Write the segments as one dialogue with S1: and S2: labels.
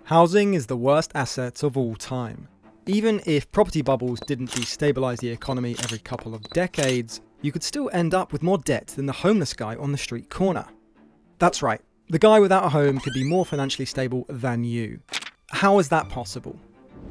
S1: Housing is the worst asset of all time. Even if property bubbles didn't destabilize the economy every couple of decades, you could still end up with more debt than the homeless guy on the street corner. That's right, the guy without a home could be more financially stable than you. How is that possible?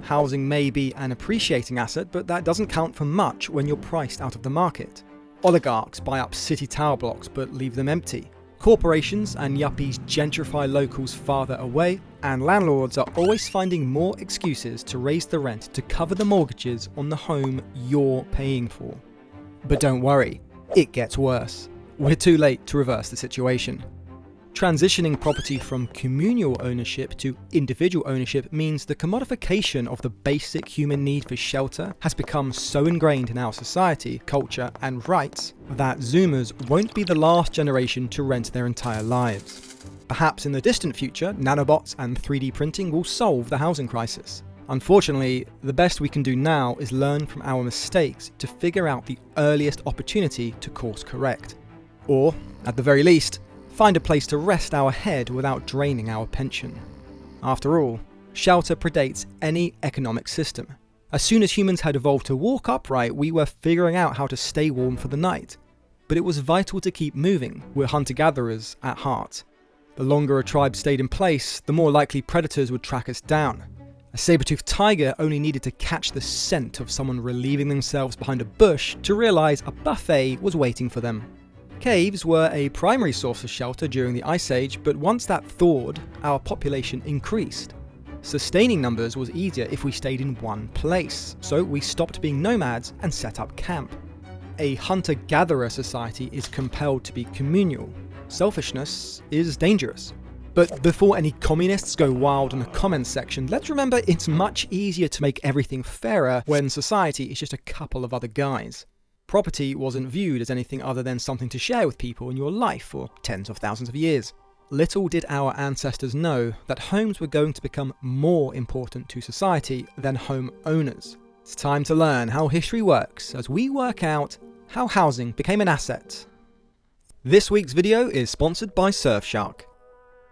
S1: Housing may be an appreciating asset, but that doesn't count for much when you're priced out of the market. Oligarchs buy up city tower blocks but leave them empty. Corporations and yuppies gentrify locals farther away, and landlords are always finding more excuses to raise the rent to cover the mortgages on the home you're paying for. But don't worry, it gets worse. We're too late to reverse the situation. Transitioning property from communal ownership to individual ownership means the commodification of the basic human need for shelter has become so ingrained in our society, culture, and rights that Zoomers won't be the last generation to rent their entire lives. Perhaps in the distant future, nanobots and 3D printing will solve the housing crisis. Unfortunately, the best we can do now is learn from our mistakes to figure out the earliest opportunity to course correct. Or, at the very least, find a place to rest our head without draining our pension. After all, shelter predates any economic system. As soon as humans had evolved to walk upright, we were figuring out how to stay warm for the night. But it was vital to keep moving. We're hunter-gatherers at heart. The longer a tribe stayed in place, the more likely predators would track us down. A saber-toothed tiger only needed to catch the scent of someone relieving themselves behind a bush to realize a buffet was waiting for them. Caves were a primary source of shelter during the Ice Age, but once that thawed, our population increased. Sustaining numbers was easier if we stayed in one place, so we stopped being nomads and set up camp. A hunter-gatherer society is compelled to be communal. Selfishness is dangerous. But before any communists go wild in the comments section, let's remember it's much easier to make everything fairer when society is just a couple of other guys. Property wasn't viewed as anything other than something to share with people in your life for tens of thousands of years. Little did our ancestors know that homes were going to become more important to society than home owners. It's time to learn how history works as we work out how housing became an asset. This week's video is sponsored by Surfshark.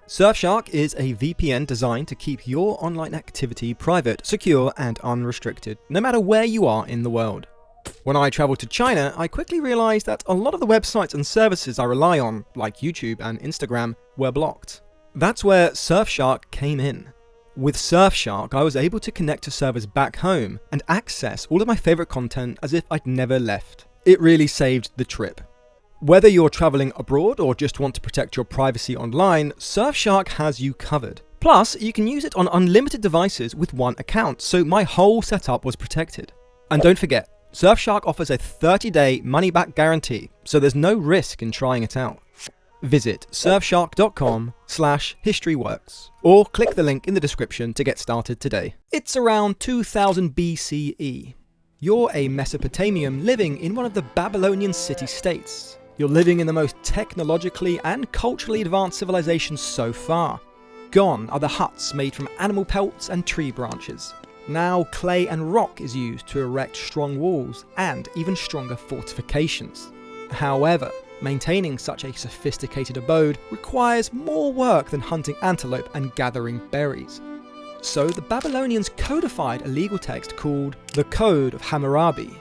S1: Surfshark is a VPN designed to keep your online activity private, secure, and unrestricted, no matter where you are in the world. When I travelled to China, I quickly realised that a lot of the websites and services I rely on, like YouTube and Instagram, were blocked. That's where Surfshark came in. With Surfshark, I was able to connect to servers back home and access all of my favourite content as if I'd never left. It really saved the trip. Whether you're travelling abroad or just want to protect your privacy online, Surfshark has you covered. Plus, you can use it on unlimited devices with one account, so my whole setup was protected. And don't forget, Surfshark offers a 30-day money-back guarantee, so there's no risk in trying it out. Visit surfshark.com/historyworks, or click the link in the description to get started today. It's around 2000 BCE. You're a Mesopotamian living in one of the Babylonian city-states. You're living in the most technologically and culturally advanced civilization so far. Gone are the huts made from animal pelts and tree branches. Now clay and rock is used to erect strong walls and even stronger fortifications. However, maintaining such a sophisticated abode requires more work than hunting antelope and gathering berries. So the Babylonians codified a legal text called the Code of Hammurabi.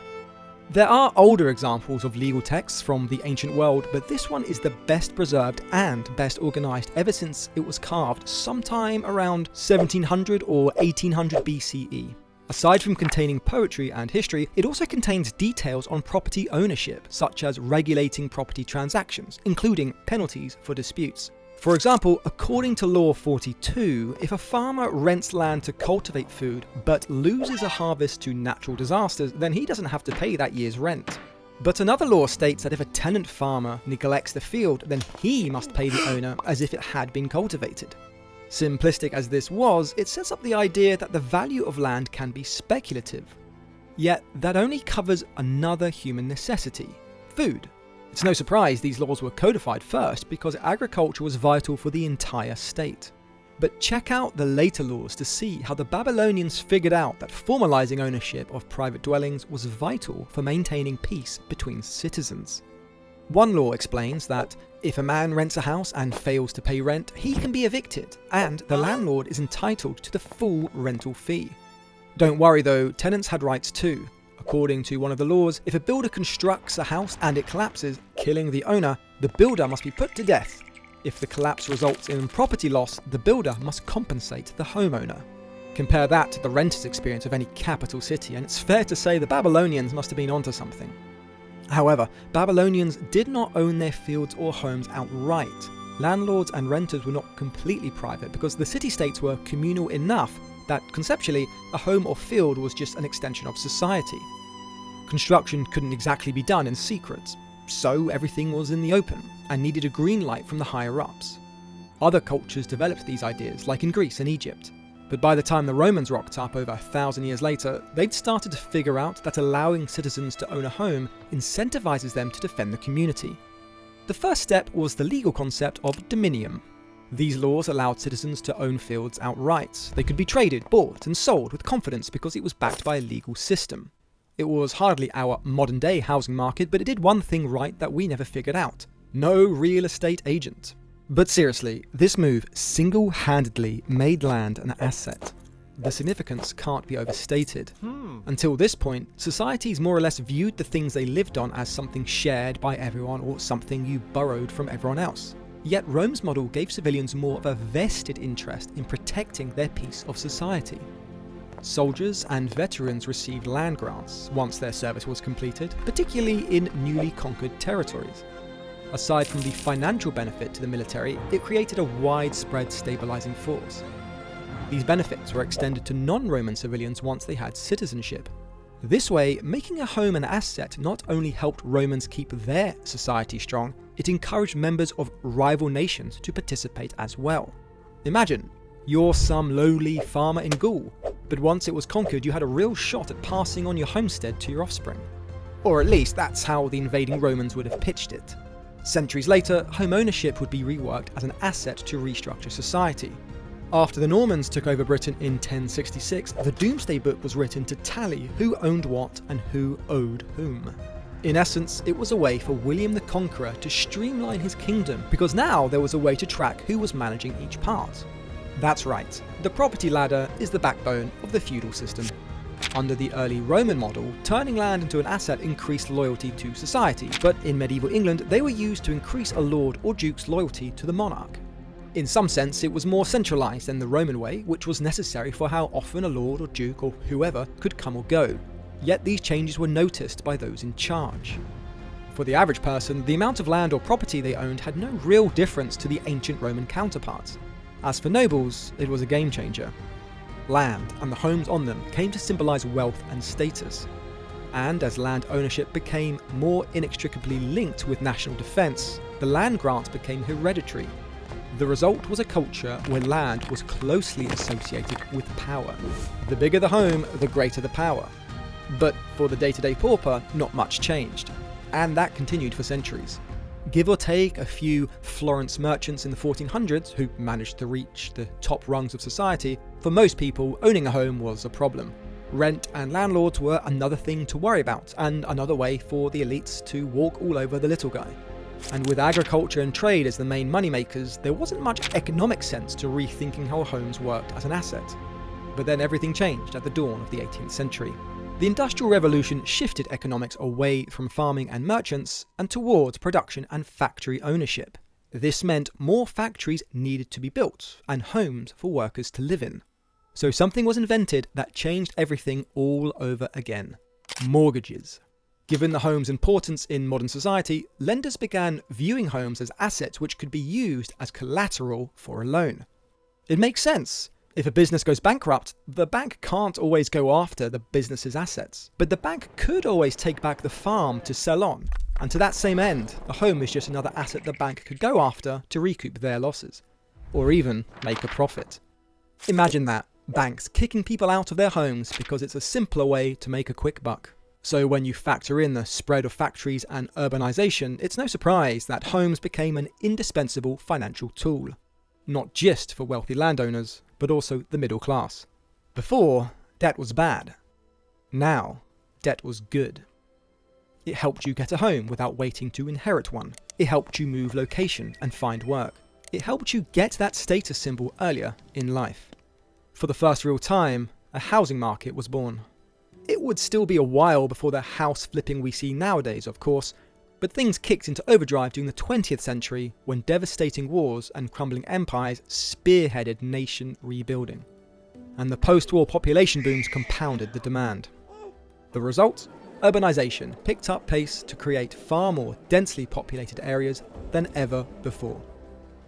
S1: There are older examples of legal texts from the ancient world, but this one is the best preserved and best organised ever since it was carved sometime around 1700 or 1800 BCE. Aside from containing poetry and history, it also contains details on property ownership, such as regulating property transactions, including penalties for disputes. For example, according to Law 42, if a farmer rents land to cultivate food but loses a harvest to natural disasters, then he doesn't have to pay that year's rent. But another law states that if a tenant farmer neglects the field, then he must pay the owner as if it had been cultivated. Simplistic as this was, it sets up the idea that the value of land can be speculative. Yet that only covers another human necessity: food. It's no surprise these laws were codified first because agriculture was vital for the entire state. But check out the later laws to see how the Babylonians figured out that formalizing ownership of private dwellings was vital for maintaining peace between citizens. One law explains that If a man rents a house and fails to pay rent, he can be evicted, and the landlord is entitled to the full rental fee. Don't worry though, tenants had rights too. According to one of the laws, if a builder constructs a house and it collapses, killing the owner, the builder must be put to death. If the collapse results in property loss, the builder must compensate the homeowner. Compare that to the renter's experience of any capital city, and it's fair to say the Babylonians must have been onto something. However, Babylonians did not own their fields or homes outright. Landlords and renters were not completely private because the city-states were communal enough that conceptually a home or field was just an extension of society. Construction couldn't exactly be done in secret, so everything was in the open and needed a green light from the higher-ups. Other cultures developed these ideas, like in Greece and Egypt. But by the time the Romans rocked up over 1,000 years later, they'd started to figure out that allowing citizens to own a home incentivizes them to defend the community. The first step was the legal concept of dominium. These laws allowed citizens to own fields outright. They could be traded, bought, and sold with confidence because it was backed by a legal system. It was hardly our modern-day housing market, but it did one thing right that we never figured out: no real estate agent. But seriously, this move single-handedly made land an asset. The significance can't be overstated. Until this point, societies more or less viewed the things they lived on as something shared by everyone or something you borrowed from everyone else. Yet Rome's model gave civilians more of a vested interest in protecting their piece of society. Soldiers and veterans received land grants once their service was completed, particularly in newly conquered territories. Aside from the financial benefit to the military, it created a widespread stabilizing force. These benefits were extended to non-Roman civilians once they had citizenship. This way, making a home an asset not only helped Romans keep their society strong, it encouraged members of rival nations to participate as well. Imagine, you're some lowly farmer in Gaul, but once it was conquered you had a real shot at passing on your homestead to your offspring. Or at least that's how the invading Romans would have pitched it. Centuries later, home ownership would be reworked as an asset to restructure society. After the Normans took over Britain in 1066, the Domesday Book was written to tally who owned what and who owed whom. In essence, it was a way for William the Conqueror to streamline his kingdom, because now there was a way to track who was managing each part. That's right, the property ladder is the backbone of the feudal system. Under the early Roman model, turning land into an asset increased loyalty to society, but in medieval England they were used to increase a lord or duke's loyalty to the monarch. In some sense, it was more centralised than the Roman way, which was necessary for how often a lord or duke or whoever could come or go. Yet these changes were noticed by those in charge. For the average person, the amount of land or property they owned had no real difference to the ancient Roman counterparts. As for nobles, it was a game changer. Land and the homes on them came to symbolise wealth and status. And as land ownership became more inextricably linked with national defence, the land grants became hereditary. The result was a culture where land was closely associated with power. The bigger the home, the greater the power. But for the day-to-day pauper, not much changed. And that continued for centuries. Give or take a few Florence merchants in the 1400s who managed to reach the top rungs of society, for most people owning a home was a problem. Rent and landlords were another thing to worry about, and another way for the elites to walk all over the little guy. And with agriculture and trade as the main moneymakers, there wasn't much economic sense to rethinking how homes worked as an asset. But then everything changed at the dawn of the 18th century. The Industrial Revolution shifted economics away from farming and merchants and towards production and factory ownership. This meant more factories needed to be built and homes for workers to live in. So something was invented that changed everything all over again: mortgages. Given the home's importance in modern society, lenders began viewing homes as assets which could be used as collateral for a loan. It makes sense. If a business goes bankrupt, the bank can't always go after the business's assets, but the bank could always take back the farm to sell on. And to that same end, a home is just another asset the bank could go after to recoup their losses, or even make a profit. Imagine that, banks kicking people out of their homes because it's a simpler way to make a quick buck. So when you factor in the spread of factories and urbanization, it's no surprise that homes became an indispensable financial tool. Not just for wealthy landowners, but also the middle class. Before, debt was bad. Now, debt was good. It helped you get a home without waiting to inherit one. It helped you move location and find work. It helped you get that status symbol earlier in life. For the first real time, a housing market was born. It would still be a while before the house flipping we see nowadays, of course, but things kicked into overdrive during the 20th century when devastating wars and crumbling empires spearheaded nation rebuilding. And the post-war population booms compounded the demand. The result? Urbanization picked up pace to create far more densely populated areas than ever before.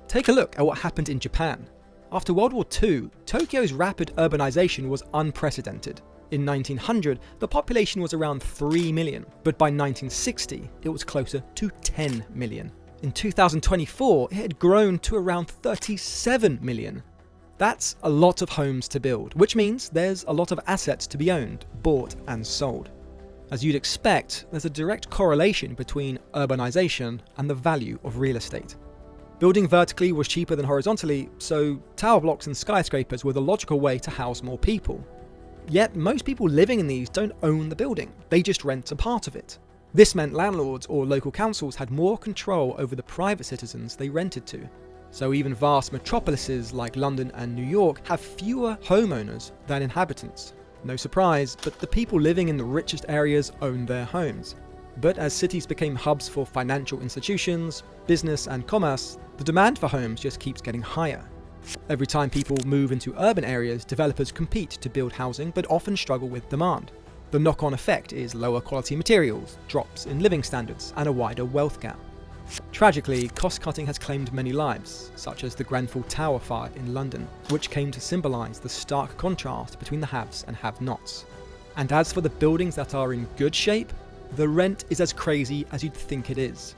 S1: Take a look at what happened in Japan. After World War II, Tokyo's rapid urbanization was unprecedented. In 1900, the population was around 3 million, but by 1960, it was closer to 10 million. In 2024, it had grown to around 37 million. That's a lot of homes to build, which means there's a lot of assets to be owned, bought, and sold. As you'd expect, there's a direct correlation between urbanization and the value of real estate. Building vertically was cheaper than horizontally, so tower blocks and skyscrapers were the logical way to house more people. Yet most people living in these don't own the building, they just rent a part of it. This meant landlords or local councils had more control over the private citizens they rented to. So even vast metropolises like London and New York have fewer homeowners than inhabitants. No surprise, but the people living in the richest areas own their homes. But as cities became hubs for financial institutions, business and commerce, the demand for homes just keeps getting higher. Every time people move into urban areas, developers compete to build housing but often struggle with demand. The knock-on effect is lower quality materials, drops in living standards, and a wider wealth gap. Tragically, cost-cutting has claimed many lives, such as the Grenfell Tower fire in London, which came to symbolise the stark contrast between the haves and have-nots. And as for the buildings that are in good shape, the rent is as crazy as you'd think it is.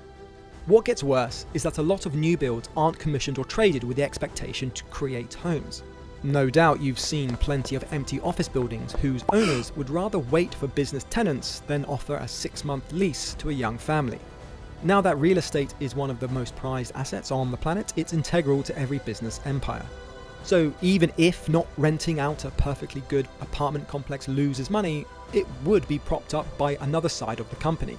S1: What gets worse is that a lot of new builds aren't commissioned or traded with the expectation to create homes. No doubt you've seen plenty of empty office buildings whose owners would rather wait for business tenants than offer a 6-month lease to a young family. Now that real estate is one of the most prized assets on the planet, it's integral to every business empire. So even if not renting out a perfectly good apartment complex loses money, it would be propped up by another side of the company.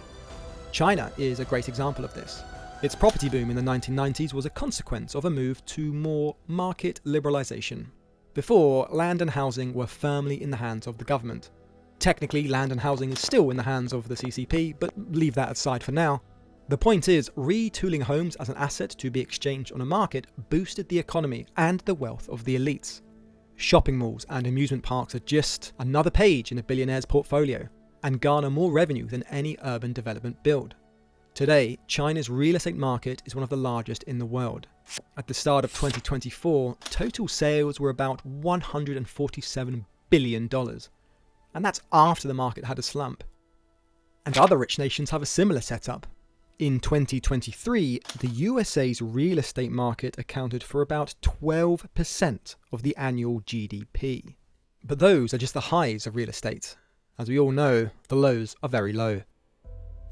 S1: China is a great example of this. Its property boom in the 1990s was a consequence of a move to more market liberalisation. Before, land and housing were firmly in the hands of the government. Technically, land and housing is still in the hands of the CCP, but leave that aside for now. The point is, retooling homes as an asset to be exchanged on a market boosted the economy and the wealth of the elites. Shopping malls and amusement parks are just another page in a billionaire's portfolio, and garner more revenue than any urban development build. Today, China's real estate market is one of the largest in the world. At the start of 2024, total sales were about $147 billion. And that's after the market had a slump. And other rich nations have a similar setup. In 2023, the USA's real estate market accounted for about 12% of the annual GDP. But those are just the highs of real estate. As we all know, the lows are very low.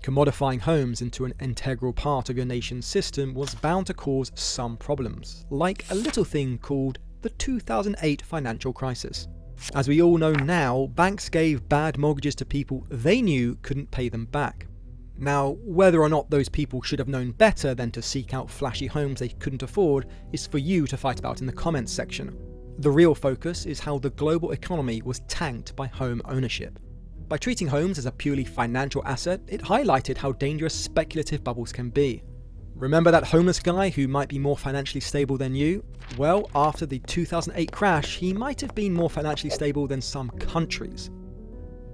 S1: Commodifying homes into an integral part of your nation's system was bound to cause some problems, like a little thing called the 2008 financial crisis. As we all know now, banks gave bad mortgages to people they knew couldn't pay them back. Now, whether or not those people should have known better than to seek out flashy homes they couldn't afford is for you to fight about in the comments section. The real focus is how the global economy was tanked by home ownership. By treating homes as a purely financial asset, it highlighted how dangerous speculative bubbles can be. Remember that homeless guy who might be more financially stable than you? Well, after the 2008 crash, he might have been more financially stable than some countries.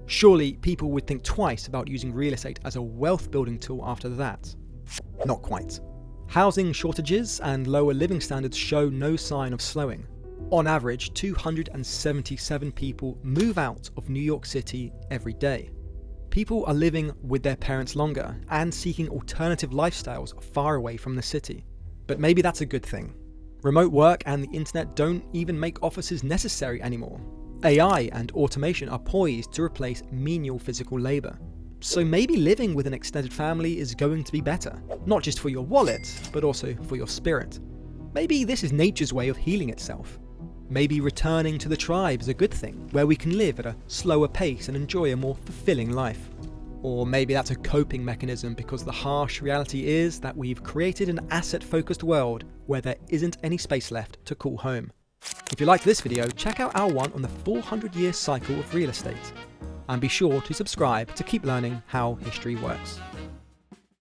S1: Surely, people would think twice about using real estate as a wealth-building tool after that. Not quite. Housing shortages and lower living standards show no sign of slowing. On average, 277 people move out of New York City every day. People are living with their parents longer and seeking alternative lifestyles far away from the city. But maybe that's a good thing. Remote work and the internet don't even make offices necessary anymore. AI and automation are poised to replace menial physical labor. So maybe living with an extended family is going to be better, not just for your wallet, but also for your spirit. Maybe this is nature's way of healing itself. Maybe returning to the tribe is a good thing, where we can live at a slower pace and enjoy a more fulfilling life. Or maybe that's a coping mechanism because the harsh reality is that we've created an asset-focused world where there isn't any space left to call home. If you liked this video, check out our one on the 400-year cycle of real estate. And be sure to subscribe to keep learning how history works.